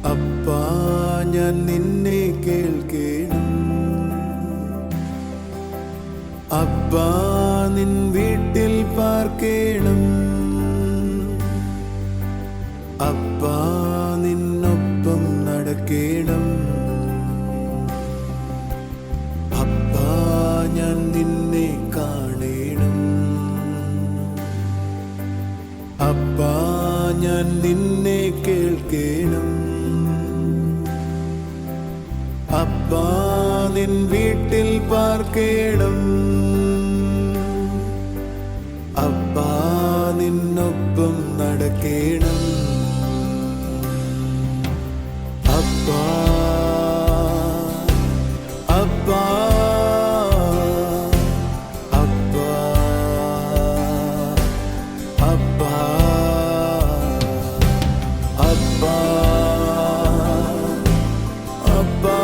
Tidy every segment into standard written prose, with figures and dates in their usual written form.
അപ്പാ ഞാൻ നിന്നെ കേൾക്കേണം. അപ്പാ നിൻ വീട്ടിൽ പാർക്കേണം. അപ്പാ നിന്നൊപ്പം നടക്കേണം. അപ്പാ ഞാൻ നിന്നെ കാണേണം. അപ്പാ ഞാൻ നിന്നെ കേൾക്കേണം. അപ്പാ നിൻ വീട്ടിൽ പാർക്കേണം. അപ്പാ നിന്നൊപ്പം നടക്കേണം. അപ്പാ അപ്പാ അപ്പാ അപ്പാ അപ്പാ അപ്പാ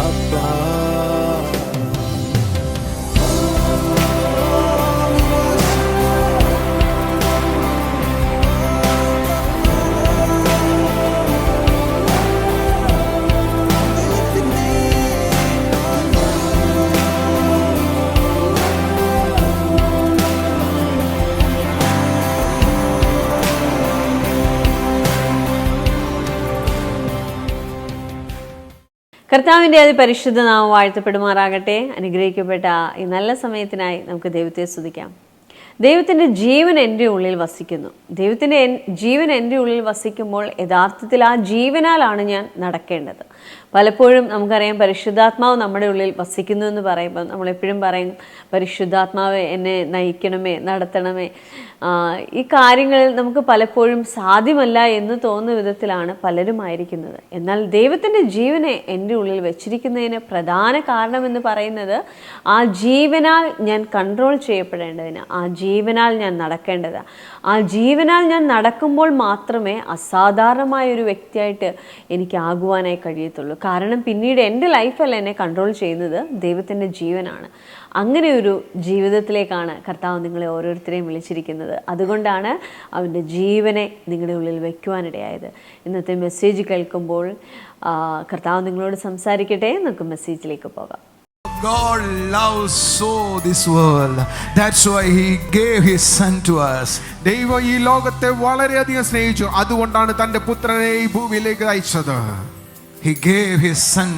അപ്പാ. കർത്താവിൻ്റെ അതിപരിശുദ്ധ നാമം വാഴ്ത്തപ്പെടുമാറാകട്ടെ. അനുഗ്രഹിക്കപ്പെട്ട ഈ നല്ല സമയത്തിനായി നമുക്ക് ദൈവത്തെ സ്തുതിക്കാം. ദൈവത്തിൻ്റെ ജീവൻ എൻ്റെ ഉള്ളിൽ വസിക്കുന്നു. ദൈവത്തിൻ്റെ ജീവൻ എൻ്റെ ഉള്ളിൽ വസിക്കുമ്പോൾ യഥാർത്ഥത്തിൽ ആ ജീവനാലാണ് ഞാൻ നടക്കേണ്ടത്. പലപ്പോഴും നമുക്കറിയാം പരിശുദ്ധാത്മാവ് നമ്മുടെ ഉള്ളിൽ വസിക്കുന്നു എന്ന് പറയുമ്പോൾ നമ്മളെപ്പോഴും പറയും പരിശുദ്ധാത്മാവ് എന്നെ നയിക്കണമേ, നടത്തണമേ. ഈ കാര്യങ്ങളിൽ നമുക്ക് പലപ്പോഴും സാധ്യമല്ല എന്ന് തോന്നുന്ന വിധത്തിലാണ് പലരും ആയിരിക്കുന്നത്. എന്നാൽ ദൈവത്തിൻ്റെ ജീവനെ എൻ്റെ ഉള്ളിൽ വെച്ചിരിക്കുന്നതിന് പ്രധാന കാരണമെന്ന് പറയുന്നത് ആ ജീവനാൽ ഞാൻ കൺട്രോൾ ചെയ്യപ്പെടേണ്ടതിന്, ആ ജീവനാൽ ഞാൻ നടക്കേണ്ടത്. ആ ജീവനാൽ ഞാൻ നടക്കുമ്പോൾ മാത്രമേ അസാധാരണമായൊരു വ്യക്തിയായിട്ട് എനിക്കാകുവാനായി കഴിയത്തുള്ളൂ. കാരണം പിന്നീട് എൻ്റെ ലൈഫല്ല എന്നെ കൺട്രോൾ ചെയ്യുന്നത്, ദൈവത്തിൻ്റെ ജീവനാണ്. അങ്ങനെ ഒരു ജീവിതത്തിലേക്കാണ് കർത്താവ് നിങ്ങളെ ഓരോരുത്തരെയും വിളിച്ചിരിക്കുന്നത്. അതുകൊണ്ടാണ് അവൻ്റെ ജീവനെ നിങ്ങളുടെ ഉള്ളിൽ വയ്ക്കുവാനിടയായത്. ഇന്നത്തെ മെസ്സേജ് കേൾക്കുമ്പോൾ കർത്താവ് നിങ്ങളോട് സംസാരിക്കട്ടെ. നമുക്ക് മെസ്സേജിലേക്ക് പോകാം. God loves so this world. That's why he gave his son to us. ദൈവം ഈ ലോകത്തെ വളരെയധികം സ്നേഹിച്ചു. അതുകൊണ്ടാണ് തന്റെ പുത്രനെ ഈ ഭൂമിയിലേക്ക് അയച്ചത്. He gave his son.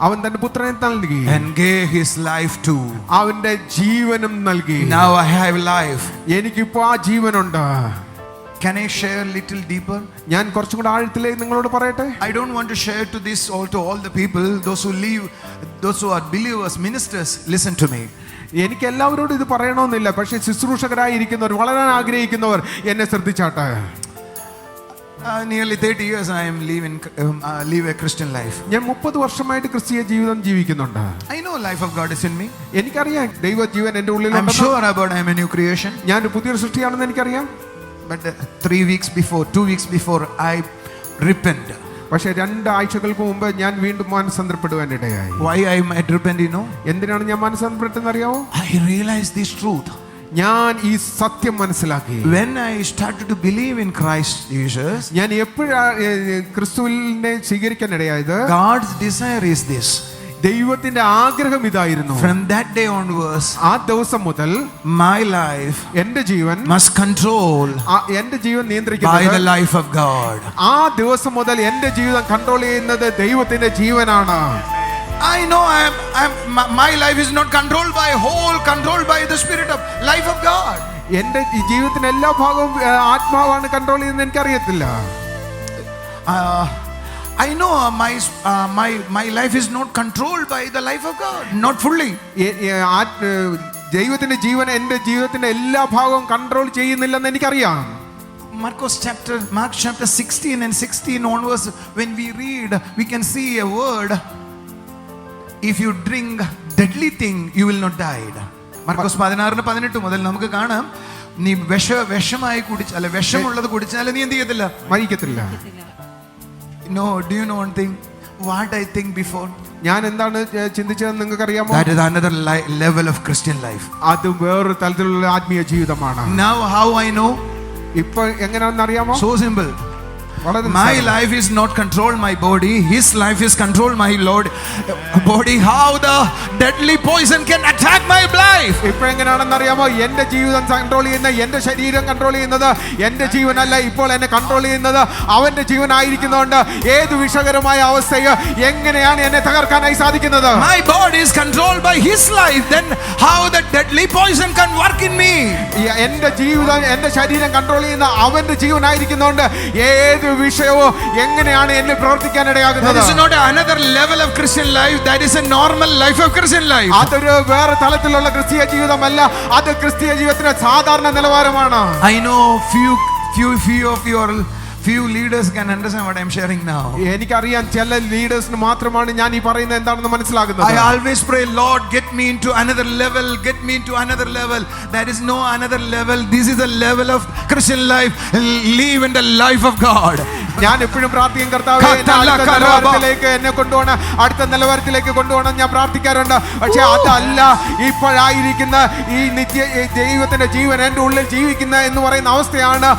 അവൻ തന്റെ പുത്രനെ നൽകി. And gave his life too. അവന്റെ ജീവനും നൽകി. Now I have life. എനിക്കിപ്പോൾ ആ ജീവനുണ്ട്. Can I share a little deeper? ഞാൻ കുറച്ചും കൂടെ ആഴത്തിലേക്ക് നിങ്ങളോട് പറയട്ടെ. I don't want to share to this to all the people, those who are believers, ministers, listen to me. എനിക്ക് എല്ലാവരോടും ഇത് പറയണമെന്നില്ല. പക്ഷേ ശുശ്രൂഷകരായിരിക്കുന്നവർ, വളരാൻ ആഗ്രഹിക്കുന്നവർ എന്നെ ശ്രദ്ധിച്ചാട്ടെ. Nearly 30 years I am live a Christian life. ഞാൻ 30 വർഷമായിട്ട് ക്രിസ്തീയ ജീവിതം ജീവിക്കുന്നുണ്ട്. I know life of God is in me. എനിക്കറിയാം ദൈവ ജീവൻ എൻ്റെ ഉള്ളിലുണ്ട്. I'm sure about I am a new creation. ഞാൻ ഒരു പുതിയ സൃഷ്ടിയാണെന്ന് എനിക്കറിയാം. But 2 weeks before I repent. പക്ഷേ 2 ആഴ്ചകൾക്ക് മുമ്പ് ഞാൻ വീണ്ടും മാനസാന്തരപ്പെടുവാനിടയായി. Why I might repent, you know? എന്തിനാണ് ഞാൻ മാനസാന്തരപ്പെട്ടെന്ന് അറിയാമോ? I realized this truth. ഞാൻ ഈ സത്യം മനസ്സിലാക്കി. When I started to believe in Christ Jesus, ഞാൻ എപ്പോഴാണ് ക്രിസ്തുവിനെ സ്വീകരിക്കാനിടയായത്? God's desire is this. ദൈവത്തിന്റെ ആഗ്രഹം ഇതായിരുന്നു. From that day onwards, ആ ദിവസം മുതൽ my life, എൻ്റെ ജീവൻ must control, എൻ്റെ ജീവൻ നിയന്ത്രിക്കുന്നത് by the life of God. ആ ദിവസം മുതൽ എൻ്റെ ജീവിതം കൺട്രോൾ ചെയ്യുന്നത് ദൈവത്തിന്റെ ജീവനാണ്. I know my life is not controlled by the spirit of life of God. എൻ്റെ ജീവിതത്തിന്റെ എല്ലാ ഭാഗവും ആത്മാവാണ് കൺട്രോൾ ചെയ്യുന്നത് എനിക്കറിയത്തില്ല. I know my life is not controlled by the life of God, not fully. ദൈവത്തിന്റെ ജീവൻ എൻ്റെ ജീവിതത്തിന്റെ എല്ലാ ഭാഗവും കൺട്രോൾ ചെയ്യുന്നില്ലെന്ന് എനിക്കറിയാം. Mark chapter 16 and 16 onwards, when we read, we can see a word. If you drink deadly thing, you will not die. മർക്കോസ് 16:18 മുതൽ നമുക്ക് കാണാം, നീ വിഷമായി കുടിച്ചാൽ, വിഷമുള്ളത് കുടിച്ചാൽ നീ എന്ത് ചെയ്യത്തില്ല? മരിക്കത്തില്ല. No, do you know one thing? what I think before? ഞാൻ എന്താണ് ചിന്തിച്ചതെന്ന് നിങ്ങൾക്ക് അറിയാമോ? That is another level of Christian life. അത് വേറൊരു തലത്തിലുള്ള ആത്മീയ ജീവിതമാണ്. Now how I know? ഇപ്പോൾ എങ്ങനെയാണെന്ന് അറിയാമോ? So simple. My life is not control my body, his life is control my Lord body. How the deadly poison can attack my life? ഇപ്പോൾ എങ്ങനെയാണെന്ന് അറിയാമോ? എൻ്റെ ജീവിതം കൺട്രോൾ ചെയ്യുന്ന, എൻ്റെ ശരീരം കൺട്രോൾ ചെയ്യുന്നത് എൻ്റെ ജീവനല്ല, ഇപ്പോൾ എന്നെ കൺട്രോൾ ചെയ്യുന്നത് അവൻ്റെ ജീവനായിരിക്കുന്നതുകൊണ്ട് ഏത് വിഷകരമായ അവസ്ഥയെ എങ്ങനെയാണ് എന്നെ തകർക്കാനായി സാധിക്കുന്നത്? My body is controlled by his life, then how the deadly poison can work in me? എൻ്റെ ജീവിതം, എൻ്റെ ശരീരം കൺട്രോൾ ചെയ്യുന്ന അവൻ്റെ ജീവനായിരിക്കുന്നതുകൊണ്ട് ഏത് വിഷയവും എങ്ങനെയാണ് എന്നെ പ്രവർത്തിക്കാൻ ഇടയാകുന്നത്? That is not another level of Christian life, that is a normal life of Christian life. അതൊരു വേറെ തലത്തിലുള്ള ക്രിസ്തീയ ജീവിതമല്ല, അത് ക്രിസ്തീയ ജീവിതത്തിന്റെ സാധാരണ നിലവാരമാണ്. I know few of your leaders can understand what I am sharing now. എനിക്കറിയാം ചില ലീഡേഴ്സിന് മാത്രമാണ് ഞാൻ ഈ പറയുന്നത് എന്താണെന്ന് മനസ്സിലാകുന്നത്. I always pray, Lord, get me into another level, get me into another level. There is no another level. This is a level of Christian life. Live in the life of God. ഞാൻ എപ്പോഴും പ്രാർത്ഥിക്കും, കർത്താവേ എന്നെ കൊണ്ടുപോകണം, അടുത്ത നിലവാരത്തിലേക്ക് കൊണ്ടുപോകണം ഞാൻ പ്രാർത്ഥിക്കാറുണ്ട്. പക്ഷെ അതല്ല ഇപ്പോഴായിരിക്കുന്ന ഈ നിത്യ ദൈവത്തിന്റെ ജീവൻ എൻ്റെ ഉള്ളിൽ ജീവിക്കുന്ന എന്ന് പറയുന്ന അവസ്ഥയാണ്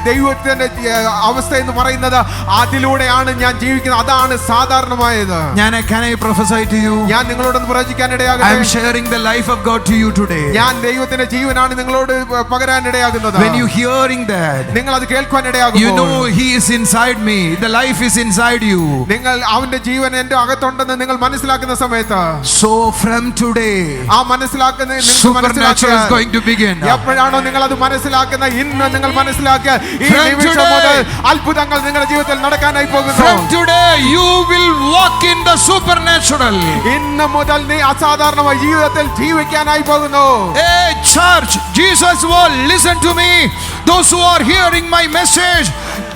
ദൈവത്തിന്റെ അവസ്ഥ എന്ന് പറയുന്നത്. അതിലൂടെയാണ് ഞാൻ ജീവിക്കുന്നത്, അതാണ് സാധാരണമായത്. Can I prophesy to you? ഞാൻ നിങ്ങളോടൊന്ന് പ്രവചിക്കാൻ ഇടയാകട്ടെ. I am sharing the life of God to you today. ഞാൻ ദൈവത്തിന്റെ ജീവനാണ് നിങ്ങളോട് പകരാൻ ഇടയാകുന്നത്. When you hearing that, നിങ്ങൾ അത് കേൾക്കാൻ ഇടയാകുമ്പോൾ, you know he is inside me, the life is inside you. നിങ്ങൾ അവന്റെ ജീവൻ എൻ്റെ അകത്തുണ്ടെന്ന് നിങ്ങൾ മനസ്സിലാക്കുന്ന സമയത്ത്, so from today ആ മനസ്സിലാക്കുന്ന supernatural is going to begin. എപ്പോഴാണോ നിങ്ങൾ അത് മനസ്സിലാക്കുന്ന, ഇന്ന് നിങ്ങൾ മനസ്സിലാക്കുക, ഈ നിമിഷം മുതൽ അത്ഭുതങ്ങൾ നിങ്ങളുടെ ജീവിതത്തിൽ നടക്കാനായി പോകുന്നു. From today you will walk in the supernatural. ഇന്ന് മുതൽ നീ അസാധാരണമായ ജീവിതത്തിൽ ജീവിക്കാനായി പോകുന്നു. Hey church, Jesus will listen to me. Those who are hearing my message,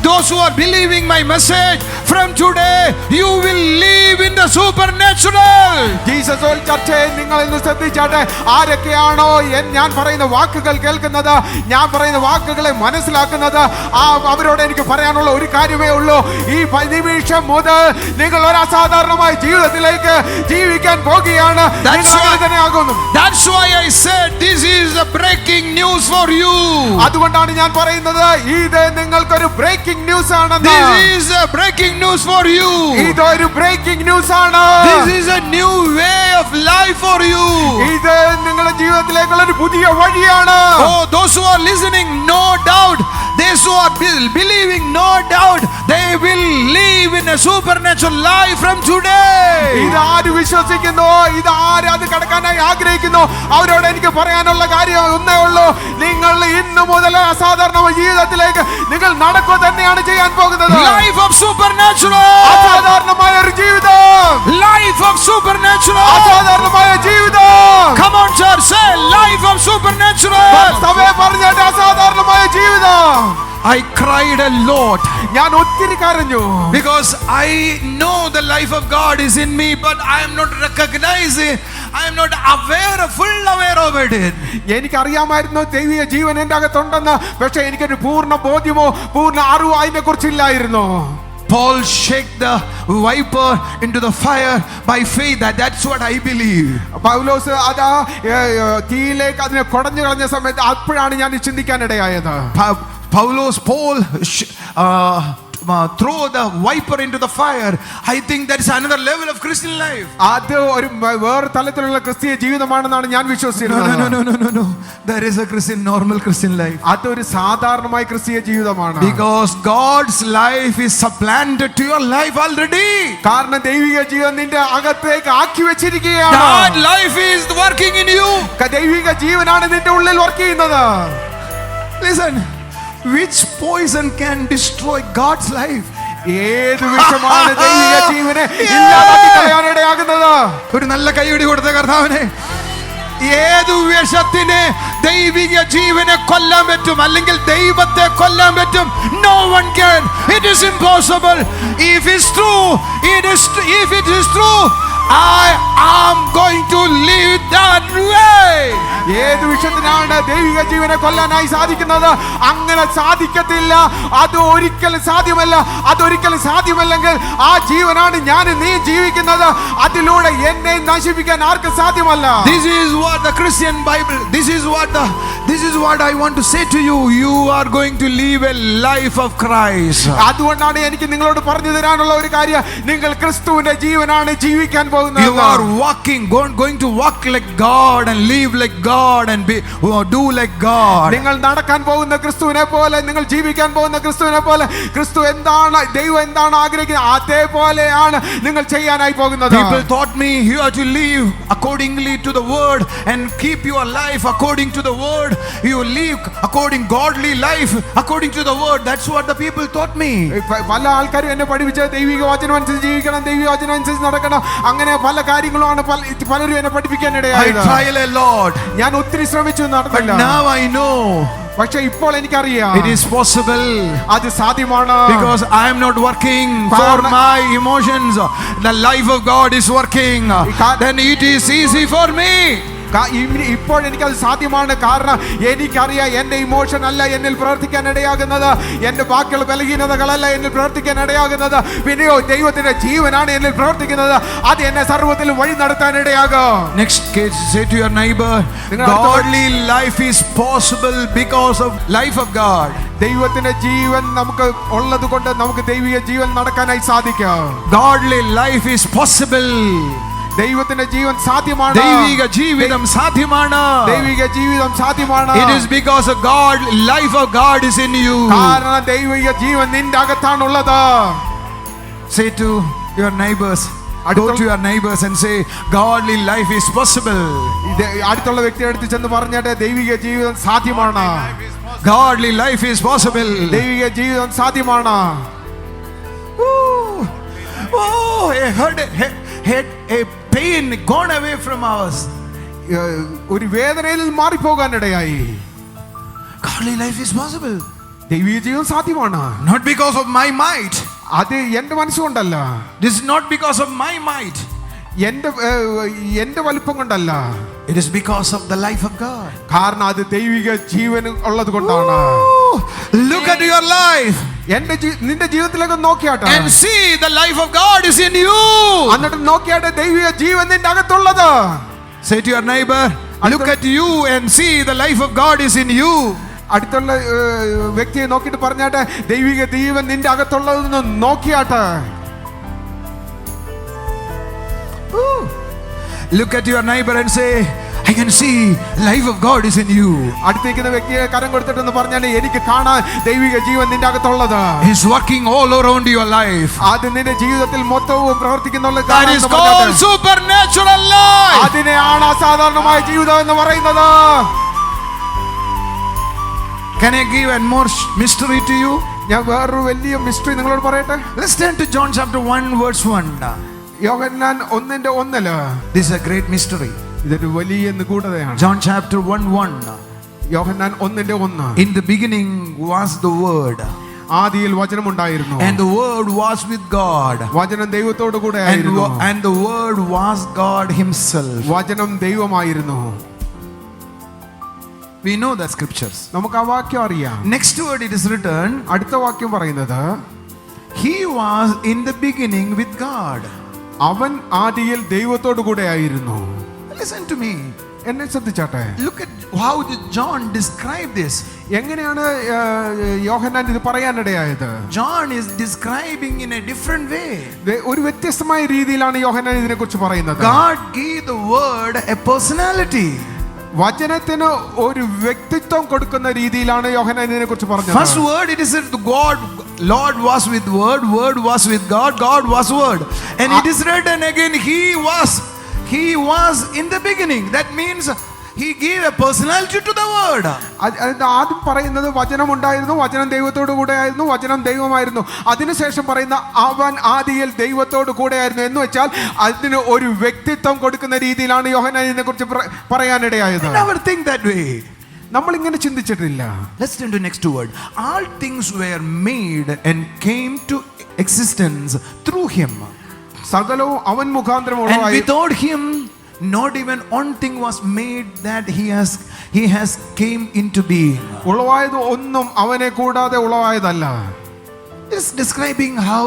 those who are believing my message, from today you will live in the supernatural. Jesus will church, നിങ്ങൾ ഇന്ന് ശ്രദ്ധിച്ചാട്ടെ, ആരൊക്കെയാണോ ഞാൻ പറയുന്ന വാക്കുകൾ കേൾക്കുന്നത്, ഞാൻ പറയുന്ന വാക്കുകളെ മനസ്സിലാക്കുന്നത്, അവരോട് എനിക്ക് പറയാനുള്ള ഒരു കാര്യമേ ഉള്ളൂ, ഈ നിമിഷം മുതൽ നിങ്ങൾ ഒരു അസാധാരണമായ ജീവിതത്തിലേക്ക് ജീവിക്കാൻ പോകുകയാണ്. That's why I said this is a breaking news for you. അതുകൊണ്ടാണ് ഞാൻ പറയുന്നത് ഇത് നിങ്ങൾക്കൊരു ബ്രേക്കിംഗ് ന്യൂസ് ആണ്. This is a breaking news for you. ഇതൊരു ബ്രേക്കിംഗ് ന്യൂസ് ആണ്. This is a new way of life for you. ഇത് നിങ്ങളുടെ ജീവിതത്തിലേക്കുള്ള ഒരു പുതിയ വഴിയാണ്. Oh, those who are listening, no doubt, those who are believing, no doubt, they will live in a supernatural life from today. ഇതാര് വിശ്വസിക്കുന്നു, ഇതാര് അത് കടക്കാനായി ആഗ്രഹിക്കുന്നു, അവരോട് എനിക്ക് പറയാനുള്ള കാര്യം ഒന്നേ ഉള്ളൂ, നിങ്ങൾ ഇന്നു മുതൽ അസാധാരണ ജീവിതത്തിലേക്ക് നിങ്ങൾ നടക്കുക തന്നെയാണ് ചെയ്യാൻ പോകുന്നത്. Life of supernatural. അസാധാരണമായ ഒരു ജീവിതം. Life of supernatural. അസാധാരണമായ ജീവിതം. Come on church, say life of supernatural. സഭയെ പറഞ്ഞാട്ടെ, അസാധാരണമായ ജീവിതം. I cried a lot. ഞാൻ ഒത്തിരി കരഞ്ഞു. Because I know the life of God is in me, but I am not recognizing, I am not full aware of it. എനിക്കറിയാമായിരുന്നു ദൈവിക ജീവൻ എൻ്റെ അകത്തുണ്ടെന്ന്, പക്ഷേ എനിക്കൊരു പൂർണ്ണ ബോധ്യമോ പൂർണ്ണ അറിവോ അതിനെ കുറിച്ചില്ലായിരുന്നു. Paul shake the viper into the fire by faith. That's what I believe. പൗലോസ് അതാ തീയിലേക്ക് അതിനെ കൊടഞ്ഞു കളഞ്ഞ സമയത്ത് അപ്പോഴാണ് ഞാൻ ചിന്തിക്കാൻ ഇടയായത്. Paul throw the viper into the fire. I think that is another level of Christian life. അത് ഒരു വേറെ തലത്തിലുള്ള ക്രിസ്തീയ ജീവിതമാണെന്നാണ് ഞാൻ വിശ്വസിക്കുന്നത്. No. There is a Christian, normal Christian life. അതൊരു സാധാരണമായ ക്രിസ്തീയ ജീവിതമാണ്. Because God's life is supplanted to your life already. കാരണം ദൈവിക ജീവൻ നിന്റെ അകത്തേക്ക് ആക്കി വെച്ചിരിക്കുകയാണ്. God life is working in you. ദൈവിക ജീവനാണ് നിന്റെ ഉള്ളിൽ വർക്ക് ചെയ്യുന്നത്. Listen, which poison can destroy God's life? ഏത് വിഷമാണ് ദൈവിക ജീവനെ ഇല്ലാതാക്കി കളയാനിടയാകുന്നത്? ഒരു നല്ല കൈയടി കൊടുത്ത കർത്താവിനെ. ഏത് വിഷത്തിന് ദൈവിക ജീവനെ കൊല്ലാൻ പറ്റും, അല്ലെങ്കിൽ ദൈവത്തെ കൊല്ലാൻ പറ്റും? No one can. It is impossible. If it is true, I am going to live that way. ഏത് വിഷയത്തിനാണ് ദൈവിക ജീവനെ കൊല്ലാനായി സാധിക്കുന്നത്? അങ്ങനെ സാധിക്കത്തില്ല. അത് ഒരിക്കലും സാധ്യമല്ല. അതൊരിക്കലും സാധ്യമല്ലെങ്കിൽ ആ ജീവനാണ് ഞാൻ നീ ജീവിക്കുന്നത്. അതിലൂടെ എന്നെ നശിപ്പിക്കാൻ ആർക്കും സാധ്യമല്ല. This is what the Christian Bible, this is what I want to say to you. You are going to live a life of Christ. അതുകൊണ്ടാണ് എനിക്ക് നിങ്ങളോട് പറഞ്ഞു തരാനുള്ള ഒരു കാര്യം, നിങ്ങൾ ക്രിസ്തുവിന്റെ ജീവനാണ് ജീവിക്കാൻ പോകുന്നത്. You are going to walk like God and live like God and do like God. നിങ്ങൾ നടക്കാൻ പോകുന്ന ക്രിസ്തുവിനെ പോലെ, നിങ്ങൾ ജീവിക്കാൻ പോകുന്ന ക്രിസ്തുവിനെ പോലെ, ക്രിസ്തു എന്താണ്, ദൈവം എന്താണ് ആഗ്രഹിക്കുന്നത് അതേപോലെയാണ് നിങ്ങൾ ചെയ്യാനായി പോകുന്നത്. People taught me you have to live accordingly to the word and keep your life according to the word. You live according godly life according to the word. That's what the people taught me. പല ആൾക്കാരും എന്നെ പഠിപ്പിച്ച ദൈവിക വചനം അനുസരിച്ച് ജീവിക്കണം, ദൈവിക വചനം അനുസരിച്ച് നടക്കണം, അങ്ങനെ പല കാര്യങ്ങളുമാണ് പലരും എന്നെ പഠിപ്പിക്കാൻ I ഇടയായത്. tried a lot. ഞാൻ ഒത്തിരി ശ്രമിച്ചു, But നടന്നില്ല. now I know പക്ഷെ ഇപ്പോൾ എനിക്കറിയാം it is possible. അത് സാധ്യമാണ്. Because I am not working for my emotions. The life of God is working. Then it is easy for me. ഇപ്പോൾ എനിക്കത് സാധ്യമാണ്. കാരണം എനിക്കറിയാം എന്റെ ഇമോഷൻ അല്ല എന്നിൽ പ്രവർത്തിക്കാൻ ഇടയാകുന്നത്, എന്റെ ബാക്കിയുള്ള ബലഹീനതകളല്ല എന്നിൽ പ്രവർത്തിക്കാൻ ഇടയാകുന്നത്, പിന്നെയോ ദൈവത്തിന്റെ ജീവനാണ് എന്നിൽ പ്രവർത്തിക്കുന്നത്. അത് എന്നെ സർവ്വത്തിലും വഴി നടത്താൻ ഇടയാകും. Next case, say to your neighbor, godly life is possible because of life of God. ദൈവത്തിന്റെ ജീവൻ നമുക്ക് ഉള്ളത് കൊണ്ട് നമുക്ക് ദൈവിക ജീവൻ നടക്കാനായി സാധിക്കും. Godly life is possible. ദൈവത്തിന്റെ ജീവൻ സാധ്യമാണ്. ദൈവിക ജീവിതം സാധ്യമാണ്. ദൈവിക ജീവിതം സാധ്യമാണ്. It is because of God, life of God is in you. കാരണം ദൈവിക ജീവൻ നിന്റെ അകത്താണുള്ളത്. Say to your neighbors, go to your neighbors and say, godly life is possible. അടുത്തുള്ള വ്യക്തിയുടെ അടുത്ത് ചെന്ന് പറഞ്ഞാട്ടെ, ദൈവിക ജീവിതം സാധ്യമാണ്. Godly life is possible. ദൈവിക ജീവിതം സാധ്യമാണ്. Oh, a pain gone away from us. ഒരു വേദനയിൽ മാറിപ്പോകാനിടയായി. Godly life is possible. ദൈവിക ജീവിതം സാധ്യമാണ്. Not because of my might. അത് എന്റെ മനസ്സുകൊണ്ടല്ല. This is not because of my might. എന്റെ വലിപ്പം കൊണ്ടല്ല. It is because of the life of God. കാരണം അത് ദൈവിക ജീവൻ ഉള്ളത് കൊണ്ടാണ്. Look at your life. നിന്റെ ജീവിതത്തിലേക്ക് നോക്കിയാട്ടെ. And see the life of God is in you. എന്നിട്ട് നോക്കിയാട്ടെ ദൈവിക ജീവൻ നിന്റെ അകത്തുള്ളത്. Say to your neighbor, look at you and see the life of God is in you. അടുത്തുള്ള വ്യക്തിയെ നോക്കിയിട്ട് പറഞ്ഞാട്ടെ, ദൈവിക ജീവൻ നിന്റെ അകത്തുള്ളതെന്ന് നോക്കിയാട്ടെ. Look at your neighbor and say, I can see life of God is in you. അടുത്തേക്കുന്ന വ്യക്തിയെ കരം കൊടുത്തിട്ടെന്ന് പറഞ്ഞാൽ എനിക്ക് കാണാൻ ദൈവിക ജീവൻ നിന്റെ അകത്തുള്ളത്. He's working all around your life. അത് നിന്റെ ജീവിതത്തിൽ മൊത്തവും പ്രവർത്തിക്കുന്നുള്ള That is called supernatural life. അതിനെയാണ് അസാധാരണമായ ജീവിതം എന്ന് പറയുന്നത്. Can I give one more mystery to you? ഞാൻ വേറൊരു വലിയ മിസ്റ്ററി നിങ്ങളോട് പറയട്ടെ. Let's turn to John chapter 1 verse 1. Yohannan 1:1. This is a great mystery. ഇതൊരു വലിയ നിഗൂഢതയാണ്. John chapter 1:1. Yohannan 1:1. In the beginning was the word. ആദിയിൽ വചനമുണ്ടായിരുന്നു. And the word was with God. വചനം ദൈവത്തോട് കൂടെ ആയിരുന്നു. And the word was God himself. വചനം ദൈവമായിരുന്നു. We know the scriptures. നമുക്ക് ആ വാക്യം അറിയാം. Next word it is written. അടുത്ത വാക്യം പറയുന്നത്, He was in the beginning with God. അവൻ ആദിയിൽ ദൈവത്തോട് കൂടെ ആയിരുന്നു. Listen to me. എന്നെ ശ്രദ്ധിച്ചാട്ടെ. Look at how did John describe this. എങ്ങനെയാണ് യോഹന്നാൻ ഇത് പറയാനിടയായത്? John is describing in a different way. ഒരു വ്യത്യസ്തമായ രീതിയിലാണ് യോഹന്നാൻ ഇതിനെ കുറിച്ച് പറയുന്നത്. God gave the word a personality. വചനത്തിന് ഒരു വ്യക്തിത്വം കൊടുക്കുന്ന രീതിയിലാണ് യോഹന്നാൻ ഇതിനെ കുറിച്ച് പറഞ്ഞത്. First word it is said God, Lord was with word, word was with God, God was word. And it is written again, He was in the beginning. That means He gave a personality to the word. ആദ്യം പറയുന്നത് വചനം ഉണ്ടായിരുന്നു, വചനം ദൈവത്തോട് കൂടെ ആയിരുന്നു, വചനം ദൈവമായിരുന്നു. അതിനുശേഷം പറയുന്ന അവൻ ആദിയിൽ ദൈവത്തോട് കൂടെ ആയിരുന്നു എന്ന് വെച്ചാൽ അതിന് ഒരു വ്യക്തിത്വം കൊടുക്കുന്ന രീതിയിലാണ് യോഹന്നാൻ ഇതിനെ കുറിച്ച് പറയാനിടയായത്. Never think that way. നമ്മൾ ഇങ്ങനെ ചിന്തിച്ചിട്ടില്ല. Let's turn to next word. All things were made and came to existence through Him. സകലവും അവൻ മുഖാന്തരം And ഉളവായി. without him, not even one thing was made that he has came into being. ഉളവായത് ഒന്നും അവനെ കൂടാതെ ഉളവായതല്ല. It's describing how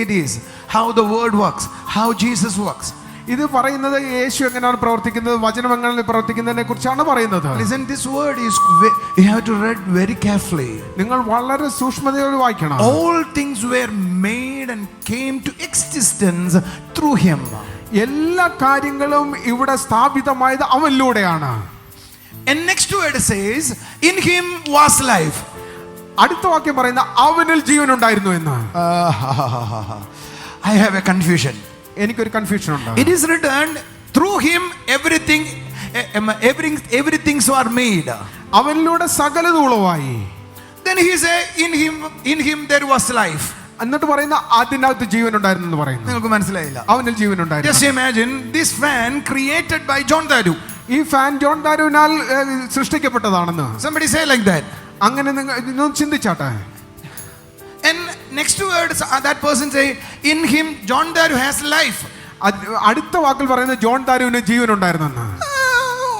it is, how the word works, how Jesus works. ഇത് പറയുന്നത് യേശു എങ്ങനെയാണ് പ്രവർത്തിക്കുന്നത്, വചനം എങ്ങനെ പ്രവർത്തിക്കുന്നതിനെ കുറിച്ചാണ് പറയുന്നത്. Listen, this word is you have to read very carefully. നിങ്ങൾ വളരെ സൂക്ഷ്മതയോടെ വായിക്കണം. All things were made and came to existence through him. എല്ലാ കാര്യങ്ങളും ഇവിടെ സ്ഥാപിതമായത് അവനിലൂടെയാണ്. And next word says, in him was life. അടുത്ത വാക്യം പറയുന്ന അവനിൽ ജീവൻ ഉണ്ടായിരുന്നു എന്ന്. I have a confusion. എനിക്കൊരു കൺഫ്യൂഷൻ ഉണ്ട്. It is written, through him everything were made. അവനിലൂടെ സകലതും ഉളവായി. Then he say, in him there was life. എന്നിട്ട് പറയുന്ന അതിനകത്ത് ജീവൻ ഉണ്ടായിരുന്നു എന്ന് പറയുന്നു. നിങ്ങൾക്ക് മനസ്സിലായില്ല? അവനിൽ ജീവൻ ഉണ്ടായിരുന്നു. Just imagine this fan created by John Daru. ഈ ഫാൻ ജോൺ ദാരുവിനാൽ സൃഷ്ടിക്കപ്പെട്ടതാണെന്ന്. Somebody say like that. അങ്ങനെ നിങ്ങൾ ചിന്തിച്ചാട്ടെ. And next words that person say, in him John Daru has life. അടുത്ത വാക്കിൽ പറയുന്നത് ജോൺ ദാരുവിന് ജീവൻ ഉണ്ടായിരുന്നെന്ന്.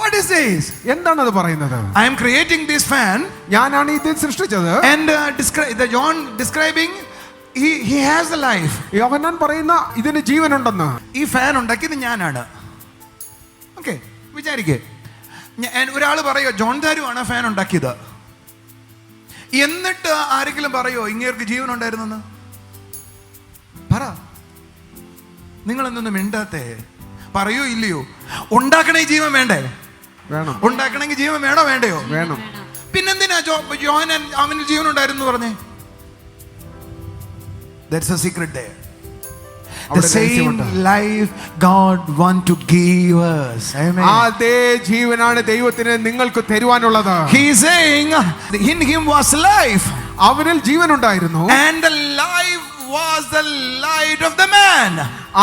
What is this? എന്താണ് അത് പറയുന്നത്? I am creating this fan. ഞാനാണ് ഇത് സൃഷ്ടിച്ചത്. And the John describing he has a life. യോഹന്നാൻ പറയുന്ന ഇതിന് ജീവൻ ഉണ്ടെന്ന്. ഈ ഫാൻ ഉണ്ടാക്കിയത് ഞാനാണ്. ഓക്കെ, വിചാരിക്കേ, ഒരാൾ പറയോ ജോൺ ദാരു ആണ് ഫാൻ ഉണ്ടാക്കിയത്, എന്നിട്ട് ആരെങ്കിലും പറയോ ഇങ്ങേർക്ക് ജീവൻ ഉണ്ടായിരുന്നെന്ന്? പറ, നിങ്ങൾ എന്തൊന്നും മിണ്ടാത്തേ? പറയോ ഇല്ലയോ? ഉണ്ടാക്കണേ ജീവൻ വേണ്ടേ? വേണം. ഉണ്ടാക്കണമെങ്കിൽ ജീവൻ വേണോ വേണ്ടയോ? വേണം. പിന്നെന്തിനാ യോഹന്നാൻ അവന് ജീവൻ ഉണ്ടായിരുന്നു പറഞ്ഞേ? That's a secret there. The same life God want to give us. Amen. അതേ ജീവനാണ് ദൈവത്തിന് നിങ്ങൾക്ക് തരുവാനുള്ളത്. He is saying, in him was life. അവനിൽ ജീവൻ ഉണ്ടായിരുന്നു. And the life was the light of the man.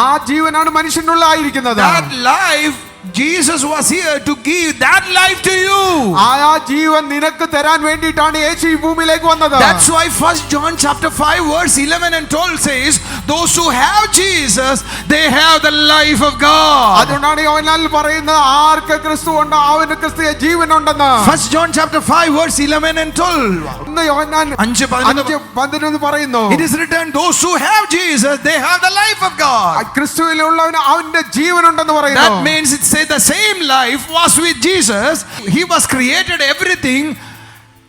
ആ ജീവനാണ് മനുഷ്യനുള്ളായിരിക്കുന്നത്. That life, Jesus was here to give that life to you. ആ ജീവൻ നിനക്ക് തരാൻ വേണ്ടിയിട്ടാണ് യേശു ഈ ഭൂമിയിലേക്ക് വന്നത്. That's why 1 John chapter 5 verse 11 and 12 says, those who have Jesus, they have the life of God. അതുകൊണ്ടാണ് യോഹന്നാൻ പറയുന്നത് ആർക്ക് ക്രിസ്തു ഉണ്ടോ അവന് ക്രിസ്തുവിന്റെ ജീവൻ ഉണ്ടെന്ന്. 1 John chapter 5 verse 11 and 12. ഇന്ന് യോഹന്നാൻ 5:11 പറയുന്നു, it is written, those who have Jesus, they have the life of God. ക്രിസ്തുവിലുള്ളവന് അവന്റെ ജീവൻ ഉണ്ടെന്ന് പറയുന്നു. That means it says the same life was with Jesus. He was created everything.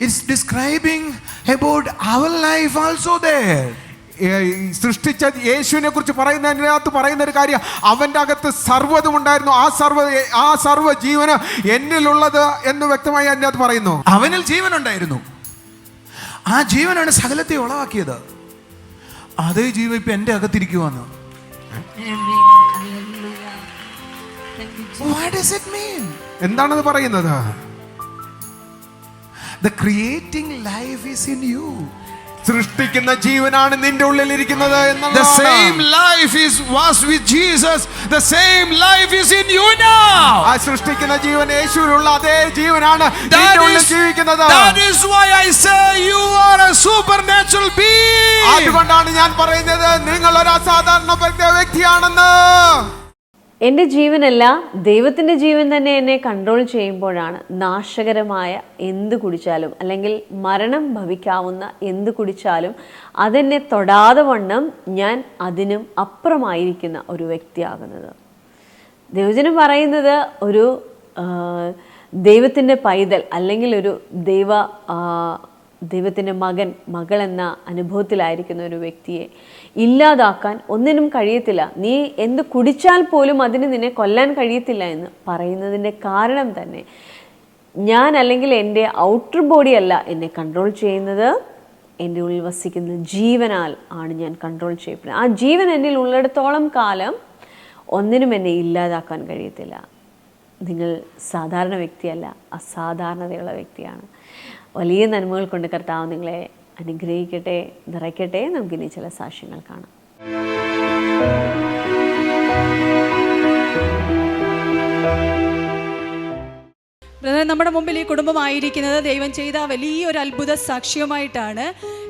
It's describing about our life also there. സൃഷ്ടിച്ച യേശുവിനെ കുറിച്ച് പറയുന്നതിനകത്ത് പറയുന്ന ഒരു കാര്യം, അവന്റെ അകത്ത് സർവ്വതും ഉണ്ടായിരുന്നു. ആ സർവ്വ ജീവന് എന്നിലുള്ളത് എന്ന് വ്യക്തമായി അതിനകത്ത് പറയുന്നു. അവനിൽ ജീവൻ ഉണ്ടായിരുന്നു. ആ ജീവനാണ് സകലത്തെ ഉളവാക്കിയത്. അതേ ജീവൻ ഇപ്പൊ എന്റെ അകത്തിരിക്കുവാന്ന്. What does it mean? എന്താണത് പറയുന്നത്? The creating life is in you. സൃഷ്ടിക്കുന്ന ജീവനാണ് നിന്റെ ഉള്ളിൽ ഇരിക്കുന്നത് എന്നതാണ്. The same life was with Jesus. The same life is in you now. ആ സൃഷ്ടിക്കുന്ന ജീവൻ യേശുവിലുള്ള അതേ ജീവനാണ് നിന്റെ ഉള്ളിൽ ജീവിക്കുന്നത്. That is why I say you are a supernatural being. അതുകൊണ്ടാണ് ഞാൻ പറയുന്നത് നിങ്ങൾ ഒരു അസാധാരണ വ്യക്തിയാണെന്ന്. എൻ്റെ ജീവനല്ല, ദൈവത്തിൻ്റെ ജീവൻ തന്നെ എന്നെ കൺട്രോൾ ചെയ്യുമ്പോഴാണ് നാശകരമായ എന്ത് കുടിച്ചാലും അല്ലെങ്കിൽ മരണം ഭവിക്കാവുന്ന എന്ത് കുടിച്ചാലും അതെന്നെ തൊടാതെ വണ്ണം ഞാൻ അതിനും അപ്പുറമായിരിക്കുന്ന ഒരു വ്യക്തിയാകുന്നത്. ദൈവജനം പറയുന്നത് ഒരു ദൈവത്തിൻ്റെ പൈതൽ അല്ലെങ്കിൽ ഒരു ദൈവത്തിൻ്റെ മകൾ എന്ന അനുഭവത്തിലായിരിക്കുന്ന ഒരു വ്യക്തിയെ ഇല്ലാതാക്കാൻ ഒന്നിനും കഴിയത്തില്ല. നീ എന്ത് കുടിച്ചാൽ പോലും അതിന് നിന്നെ കൊല്ലാൻ കഴിയത്തില്ല എന്ന് പറയുന്നതിൻ്റെ കാരണം തന്നെ ഞാൻ അല്ലെങ്കിൽ എൻ്റെ ഔട്ടർ ബോഡി അല്ല എന്നെ കൺട്രോൾ ചെയ്യുന്നത്, എൻ്റെ ഉള്ളിൽ വസിക്കുന്ന ജീവനാൽ ആണ് ഞാൻ കൺട്രോൾ ചെയ്യപ്പെടുന്നത്. ആ ജീവൻ എന്നിൽ ഉള്ളിടത്തോളം കാലം ഒന്നിനും എന്നെ ഇല്ലാതാക്കാൻ കഴിയത്തില്ല. നിങ്ങൾ സാധാരണ വ്യക്തിയല്ല, അസാധാരണതയുള്ള വ്യക്തിയാണ്. വലിയ നന്മകൾ കൊണ്ട് കർത്താവ് നിങ്ങളെ അനുഗ്രഹിക്കട്ടെ, നിറയ്ക്കട്ടെ. നമുക്കിനി ചില സാക്ഷ്യങ്ങൾ കാണാം. നമ്മുടെ മുമ്പിൽ ഈ കുടുംബമായിരിക്കുന്നത് ദൈവം ചെയ്ത വലിയൊരു അത്ഭുത സാക്ഷ്യമായിട്ടാണ്.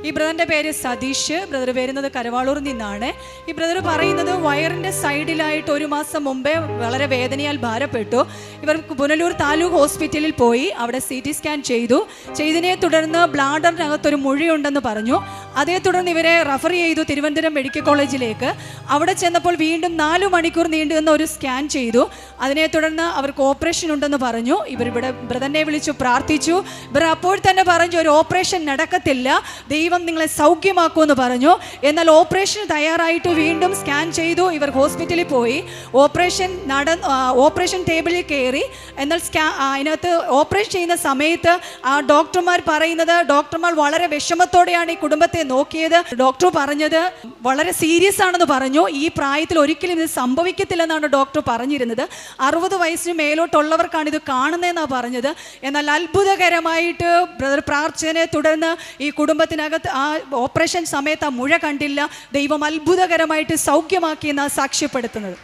ഈ ബ്രദറിൻ്റെ പേര് സതീഷ്. ബ്രദർ വരുന്നത് കരവാളൂരിൽ നിന്നാണ്. ഈ ബ്രദർ പറയുന്നത് വയറിൻ്റെ സൈഡിലായിട്ട് 1 മാസം മുമ്പേ വളരെ വേദനയാൽ ഭാരപ്പെട്ടു. ഇവർ പുനലൂർ താലൂക്ക് ഹോസ്പിറ്റലിൽ പോയി. അവിടെ CT സ്കാൻ ചെയ്തതിനെ തുടർന്ന് ബ്ലാഡറിനകത്തൊരു മുഴയുണ്ടെന്ന് പറഞ്ഞു. അതേ തുടർന്ന് ഇവരെ റെഫർ ചെയ്തു തിരുവനന്തപുരം മെഡിക്കൽ കോളേജിലേക്ക്. അവിടെ ചെന്നപ്പോൾ വീണ്ടും 4 മണിക്കൂർ നീണ്ടുനിന്ന ഒരു സ്കാൻ ചെയ്തു. അതിനെ തുടർന്ന് അവർക്ക് ഓപ്പറേഷൻ ഉണ്ടെന്ന് പറഞ്ഞു. ഇവരിവിടെ ബ്രദറിനെ വിളിച്ചു പ്രാർത്ഥിച്ചു. ഇവർ അപ്പോൾ തന്നെ പറഞ്ഞു ഒരു ഓപ്പറേഷൻ നടക്കത്തില്ല, ദൈവം നിങ്ങളെ സൗഖ്യമാക്കുമെന്ന് പറഞ്ഞു. എന്നാൽ ഓപ്പറേഷൻ തയ്യാറായിട്ട് വീണ്ടും സ്കാൻ ചെയ്തു. ഇവർ ഹോസ്പിറ്റലിൽ പോയി. ഓപ്പറേഷൻ ടേബിളിൽ കയറി. എന്നാൽ അതിനകത്ത് ഓപ്പറേഷൻ ചെയ്യുന്ന സമയത്ത് ആ ഡോക്ടർമാർ പറയുന്നത്, ഡോക്ടർമാർ വളരെ വിഷമത്തോടെയാണ് ഈ കുടുംബത്തെ നോക്കിയത്. ഡോക്ടർ പറഞ്ഞത് വളരെ സീരിയസ് ആണെന്ന് പറഞ്ഞു. ഈ പ്രായത്തിൽ ഒരിക്കലും ഇത് സംഭവിക്കത്തില്ലെന്നാണ് ഡോക്ടർ പറഞ്ഞിരുന്നത്. 60 വയസ്സിന് മേലോട്ടുള്ളവർക്കാണ് ഇത് കാണുന്നതെന്നാണ് പറഞ്ഞത്. എന്നാൽ അത്ഭുതകരമായിട്ട് ബ്രദർ പ്രാർത്ഥനയെ തുടർന്ന് ഈ കുടുംബത്തിനകത്ത് ആ ഓപ്പറേഷൻ സമയത്ത് ആ മുഴ കണ്ടില്ല. ദൈവം അത്ഭുതകരമായിട്ട് സൗഖ്യമാക്കിയെന്നാണ് സാക്ഷ്യപ്പെടുത്തുന്നത്.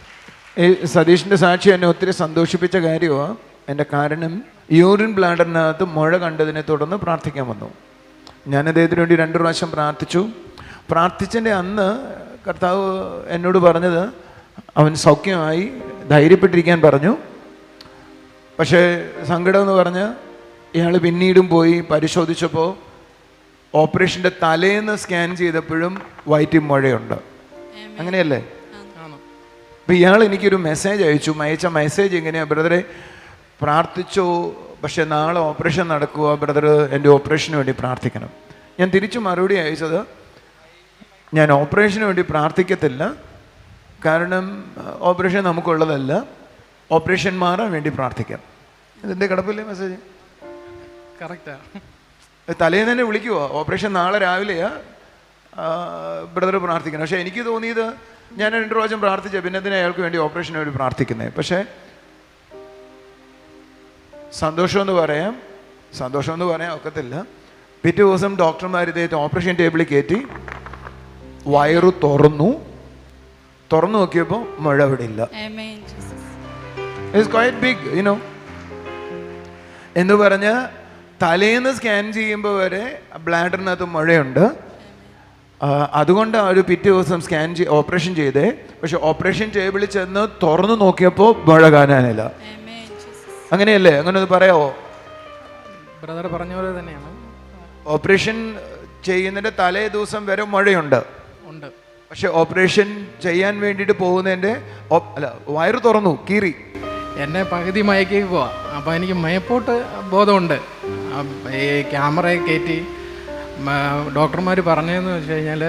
ഈ സതീഷിൻ്റെ സാക്ഷി എന്നെ ഒത്തിരി സന്തോഷിപ്പിച്ച കാര്യമാണ്. എൻ്റെ കാരണം യൂറിൻ ബ്ലാഡറിനകത്ത് മുഴ കണ്ടതിനെ തുടർന്ന് പ്രാർത്ഥിക്കാൻ വന്നു. ഞാൻ അദ്ദേഹത്തിന് വേണ്ടി 2 പ്രാവശ്യം പ്രാർത്ഥിച്ചു. പ്രാർത്ഥിച്ചതിൻ്റെ അന്ന് കർത്താവ് എന്നോട് പറഞ്ഞത് അവൻ സൗഖ്യമായി, ധൈര്യപ്പെട്ടിരിക്കാൻ പറഞ്ഞു. പക്ഷേ സങ്കടം എന്ന് പറഞ്ഞ് ഇയാൾ പിന്നീടും പോയി പരിശോധിച്ചപ്പോൾ ഓപ്പറേഷൻ്റെ തലേന്ന് സ്കാൻ ചെയ്തപ്പോഴും വയറ്റിൽ മുഴയുണ്ട്. അങ്ങനെയല്ലേ? അപ്പോൾ ഇയാൾ എനിക്കൊരു മെസ്സേജ് അയച്ച മെസ്സേജ് എങ്ങനെയാണ്, ബ്രദറെ പ്രാർത്ഥിച്ചോ, പക്ഷെ നാളെ ഓപ്പറേഷൻ നടക്കുക, ബ്രദർ എൻ്റെ ഓപ്പറേഷന് വേണ്ടി പ്രാർത്ഥിക്കണം. ഞാൻ തിരിച്ചു മറുപടി അയച്ചത്, ഞാൻ ഓപ്പറേഷന് വേണ്ടി പ്രാർത്ഥിക്കത്തില്ല, കാരണം ഓപ്പറേഷൻ നമുക്കുള്ളതല്ല, ഓപ്പറേഷൻ മാറാൻ വേണ്ടി പ്രാർത്ഥിക്കാം. ഇതിൻ്റെ കിടപ്പില്ലേ മെസ്സേജ്? കറക്റ്റാ. തലേന്ന് തന്നെ വിളിക്കുവോ, ഓപ്പറേഷൻ നാളെ രാവിലെയാ, ബ്രദർ പ്രാർത്ഥിക്കണം. പക്ഷേ എനിക്ക് തോന്നിയത്, ഞാൻ 2 പ്രാവശ്യം പ്രാർത്ഥിച്ച പിന്നെ എന്തിനാ അയാൾക്ക് വേണ്ടി ഓപ്പറേഷന് വേണ്ടി പ്രാർത്ഥിക്കുന്നത്? പക്ഷേ സന്തോഷമെന്ന് പറയാൻ ഒക്കത്തില്ല. പിറ്റേ ദിവസം ഡോക്ടർമാർ ഇദ്ദേഹത്തെ ഓപ്പറേഷൻ ടേബിളിൽ കയറ്റി വയറു തുറന്നു നോക്കിയപ്പോൾ മുഴ അവിടെ ഇല്ല. It's quite big, you know. എന്ന് പറഞ്ഞ് തലേന്ന് സ്കാൻ ചെയ്യുമ്പോൾ വരെ ബ്ലാഡറിനകത്ത് മുഴയുണ്ട്. അതുകൊണ്ട് ഒരു പിറ്റേ ദിവസം ഓപ്പറേഷൻ ചെയ്തേ. പക്ഷെ ഓപ്പറേഷൻ ടേബിളിൽ ചെന്ന് തുറന്നു നോക്കിയപ്പോൾ മുഴ കാണാനില്ല. അങ്ങനെയല്ലേ? അങ്ങനെ ഒന്ന് പറയാമോ? ബ്രദർ പറഞ്ഞ പോലെ തന്നെയാണ്. ഓപ്പറേഷൻ ചെയ്യുന്നതിൻ്റെ തലേ ദിവസം വരെ മുഴയുണ്ട്, പക്ഷെ ഓപ്പറേഷൻ ചെയ്യാൻ വേണ്ടിയിട്ട് പോകുന്നതിൻ്റെ വയറ് തുറന്നു, കീറി. എന്നെ പകുതി മയക്കി പോവാ. അപ്പോൾ എനിക്ക് മയപ്പോട്ട് ബോധമുണ്ട്. ഈ ക്യാമറയെ കയറ്റി ഡോക്ടർമാർ പറഞ്ഞതെന്ന് വെച്ച് കഴിഞ്ഞാൽ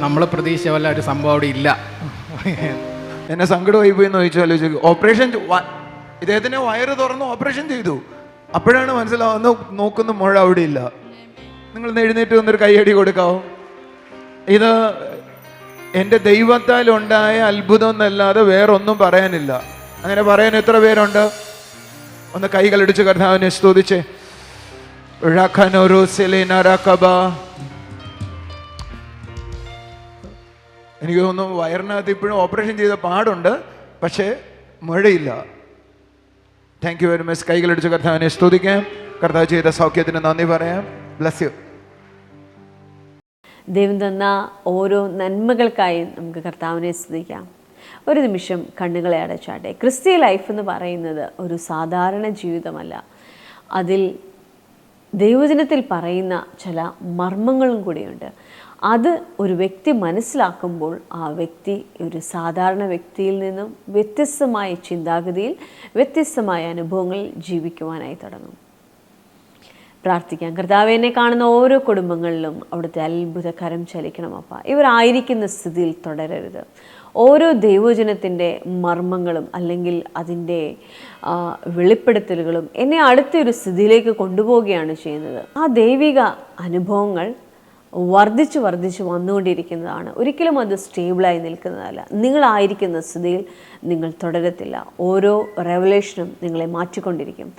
നമ്മൾ പ്രതീക്ഷ വല്ല ഒരു സംഭവം അവിടെ ഇല്ല. എന്നെ സങ്കടമായി പോയി എന്ന് ചോദിച്ചാൽ, ഓപ്പറേഷൻ ഇദ്ദേഹത്തിനെ വയറ് തുറന്ന് ഓപ്പറേഷൻ ചെയ്തു. അപ്പോഴാണ് മനസ്സിലാവുന്നത് നോക്കുന്ന മുഴ അവിടെ ഇല്ല. നിങ്ങൾ എഴുന്നേറ്റ് വന്നൊരു കൈയടി കൊടുക്കാവോ? ഇത് എൻ്റെ ദൈവത്താൽ ഉണ്ടായ അത്ഭുതം എന്നല്ലാതെ വേറൊന്നും പറയാനില്ല. അങ്ങനെ പറയാൻ എത്ര പേരുണ്ട്? ഒന്ന് കൈകളടിച്ച് കർത്താവിനെ സ്തുതിച്ചേ. എനിക്ക് തോന്നുന്നു വയറിനകത്ത് ഇപ്പോഴും ഓപ്പറേഷൻ ചെയ്ത പാടുണ്ട്, പക്ഷേ മുഴയില്ല. Thank you very much. കൈകളടിച്ച് കർത്താവിനെ സ്തുതിക്കാം. കർത്താവ് ചെയ്ത സൗഖ്യത്തിന് നന്ദി പറയാം. Bless you. ദൈവം തന്ന ഓരോ നന്മകൾക്കായി നമുക്ക് കർത്താവിനെ സ്തുതിക്കാം. ഒരു നിമിഷം കണ്ണുകളെ അടച്ചാട്ടെ. ക്രിസ്തീയ ലൈഫ് എന്ന് പറയുന്നത് ഒരു സാധാരണ ജീവിതമല്ല. അതിൽ ദൈവജനത്തിൽ പറയുന്ന ചില മർമ്മങ്ങളും കൂടിയുണ്ട്. അത് ഒരു വ്യക്തി മനസ്സിലാക്കുമ്പോൾ ആ വ്യക്തി ഒരു സാധാരണ വ്യക്തിയിൽ നിന്നും വ്യത്യസ്തമായ ചിന്താഗതിയിൽ, വ്യത്യസ്തമായ അനുഭവങ്ങളിൽ ജീവിക്കുവാനായി തുടങ്ങും. പ്രാർത്ഥിക്കാം. കർത്താവേ, എന്നെ കാണുന്ന ഓരോ കുടുംബങ്ങളിലും അവിടുത്തെ അത്ഭുതകരം ചലിക്കണം അപ്പ. ഇവരായിരിക്കുന്ന സ്ഥിതിയിൽ തുടരരുത്. ഓരോ ദൈവജനത്തിൻ്റെ മർമ്മങ്ങളും അല്ലെങ്കിൽ അതിൻ്റെ വെളിപ്പെടുത്തലുകളും എന്നെ അടുത്തൊരു സ്ഥിതിയിലേക്ക് കൊണ്ടുപോവുകയാണ് ചെയ്യുന്നത്. ആ ദൈവിക അനുഭവങ്ങൾ വർദ്ധിച്ച് വന്നുകൊണ്ടിരിക്കുന്നതാണ്. ഒരിക്കലും അത് സ്റ്റേബിളായി നിൽക്കുന്നതല്ല. നിങ്ങളായിരിക്കുന്ന സ്ഥിതിയിൽ നിങ്ങൾ തുടരത്തില്ല. ഓരോ റെവലേഷനും നിങ്ങളെ മാറ്റിക്കൊണ്ടിരിക്കും.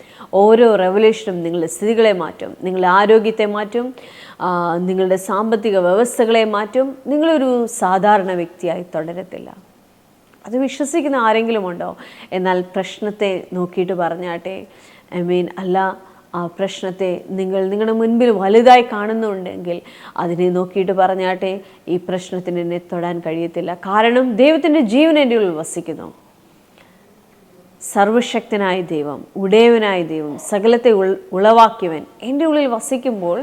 ഓരോ റെവലേഷനും നിങ്ങളുടെ സ്ഥിതികളെ മാറ്റും, നിങ്ങളുടെ ആരോഗ്യത്തെ മാറ്റും, നിങ്ങളുടെ സാമ്പത്തിക വ്യവസ്ഥകളെ മാറ്റും. നിങ്ങളൊരു സാധാരണ വ്യക്തിയായി തുടരത്തില്ല. അത് വിശ്വസിക്കുന്ന ആരെങ്കിലും ഉണ്ടോ? എന്നാൽ പ്രശ്നത്തെ നോക്കിയിട്ട് പറഞ്ഞാട്ടെ, അല്ല ആ പ്രശ്നത്തെ നിങ്ങളുടെ മുൻപിൽ വലുതായി കാണുന്നുണ്ടെങ്കിൽ അതിനെ നോക്കിയിട്ട് പറഞ്ഞാട്ടെ, ഈ പ്രശ്നത്തിന് എന്നെ തൊടാൻ കഴിയത്തില്ല. കാരണം ദൈവത്തിൻ്റെ ജീവൻ എൻ്റെ ഉള്ളിൽ വസിക്കുന്നു. സർവശക്തനായ ദൈവം, ഉടയവനായ ദൈവം, സകലത്തെ ഉളവാക്കിയവൻ എൻ്റെ ഉള്ളിൽ വസിക്കുമ്പോൾ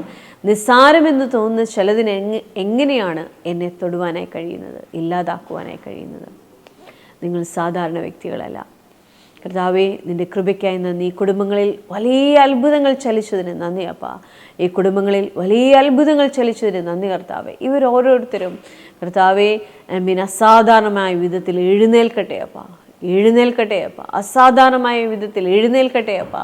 നിസ്സാരമെന്ന് തോന്നുന്ന ചിലതിന് എങ്ങനെയാണ് എന്നെ തൊടുവാനായി കഴിയുന്നത്, ഇല്ലാതാക്കുവാനായി കഴിയുന്നത്? നിങ്ങൾ സാധാരണ വ്യക്തികളല്ല. കർത്താവേ, നിൻ്റെ കൃപയ്ക്കായി നന്ദി. ഈ കുടുംബങ്ങളിൽ വലിയ അത്ഭുതങ്ങൾ ചലിച്ചതിന് നന്ദി അപ്പാ. ഈ കുടുംബങ്ങളിൽ വലിയ അത്ഭുതങ്ങൾ ചലിച്ചതിന് നന്ദി കർത്താവേ. ഇവരോരോരുത്തരും കർത്താവേ അസാധാരണമായ വിധത്തിൽ എഴുന്നേൽക്കട്ടെ അപ്പാ, എഴുന്നേൽക്കട്ടെ അപ്പ. അസാധാരണമായ വിധത്തിൽ എഴുന്നേൽക്കട്ടെ അപ്പ.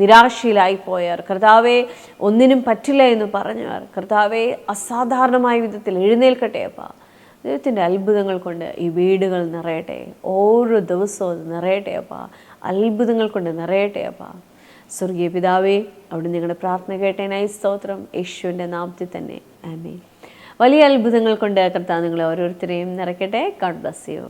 നിരാശയിലായി പോയവർ, കർത്താവെ ഒന്നിനും പറ്റില്ല എന്ന് പറഞ്ഞവർ, കർത്താവെ അസാധാരണമായ വിധത്തിൽ എഴുന്നേൽക്കട്ടെ അപ്പ. ദൈവത്തിൻ്റെ അത്ഭുതങ്ങൾ കൊണ്ട് ഈ വീടുകൾ നിറയട്ടെ, ഓരോ ദിവസവും നിറയട്ടെ അപ്പ. അത്ഭുതങ്ങൾ കൊണ്ട് നിറയട്ടെ അപ്പ. സ്വർഗീയ പിതാവേ, അവിടെ നിങ്ങളുടെ പ്രാർത്ഥന കേട്ടതിനായി സ്തോത്രം. യേശുവിൻ്റെ നാമത്തിൽ തന്നെ ആമേൻ. വലിയ അത്ഭുതങ്ങൾ കൊണ്ട് കർത്താവ് നിങ്ങളെ ഓരോരുത്തരെയും നിറയ്ക്കട്ടെ. God bless you.